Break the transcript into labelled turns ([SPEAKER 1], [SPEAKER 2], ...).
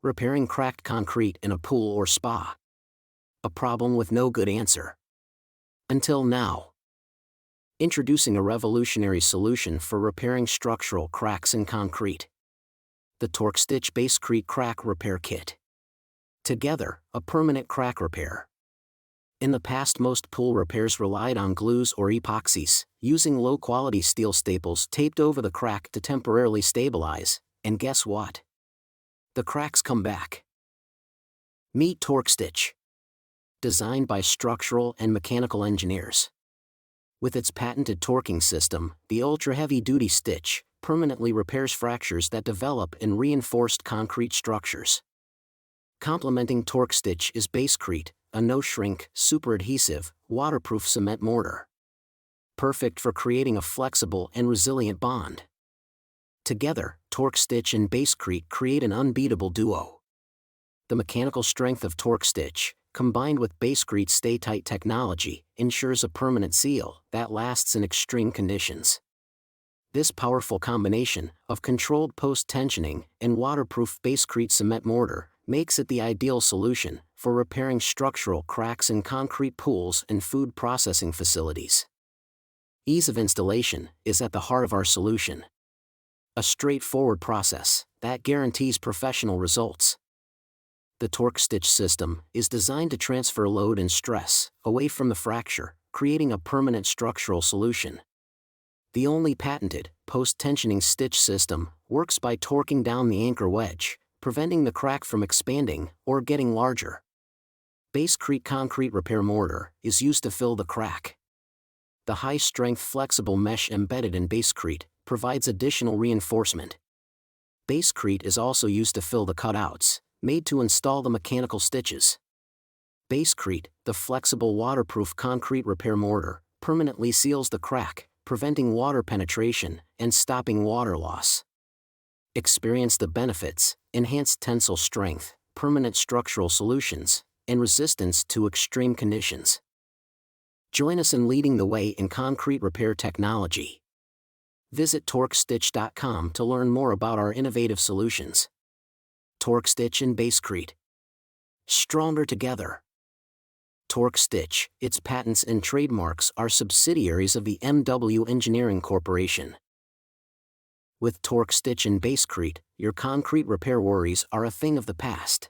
[SPEAKER 1] Repairing cracked concrete in a pool or spa. A problem with no good answer. Until now. Introducing a revolutionary solution for repairing structural cracks in concrete. The TorqueStitch-Basecrete Crack Repair Kit. Together, a permanent crack repair. In the past, most pool repairs relied on glues or epoxies, using low-quality steel staples taped over the crack to temporarily stabilize, and guess what? The cracks come back. Meet TorqueStitch. Designed by structural and mechanical engineers. With its patented torquing system, the ultra-heavy-duty stitch permanently repairs fractures that develop in reinforced concrete structures. Complementing TorqueStitch is Basecrete, a no-shrink, super-adhesive, waterproof cement mortar. Perfect for creating a flexible and resilient bond. Together, TorqueStitch and Basecrete create an unbeatable duo. The mechanical strength of TorqueStitch, combined with Basecrete's stay-tight technology, ensures a permanent seal that lasts in extreme conditions. This powerful combination of controlled post-tensioning and waterproof Basecrete cement mortar makes it the ideal solution for repairing structural cracks in concrete pools and food processing facilities. Ease of installation is at the heart of our solution. A straightforward process that guarantees professional results. The TorqueStitch system is designed to transfer load and stress away from the fracture, creating a permanent structural solution. The only patented, post-tensioning stitch system works by torquing down the anchor wedge, preventing the crack from expanding or getting larger. Basecrete concrete repair mortar is used to fill the crack. The high-strength flexible mesh embedded in Basecrete provides additional reinforcement. Basecrete is also used to fill the cutouts, made to install the mechanical stitches. Basecrete, the flexible waterproof concrete repair mortar, permanently seals the crack, preventing water penetration and stopping water loss. Experience the benefits: enhanced tensile strength, permanent structural solutions, and resistance to extreme conditions. Join us in leading the way in concrete repair technology. Visit TorqueStitch.com to learn more about our innovative solutions. TorqueStitch and Basecrete. Stronger together. TorqueStitch, its patents and trademarks are subsidiaries of the M.W. Engineering Corporation. With TorqueStitch and Basecrete, your concrete repair worries are a thing of the past.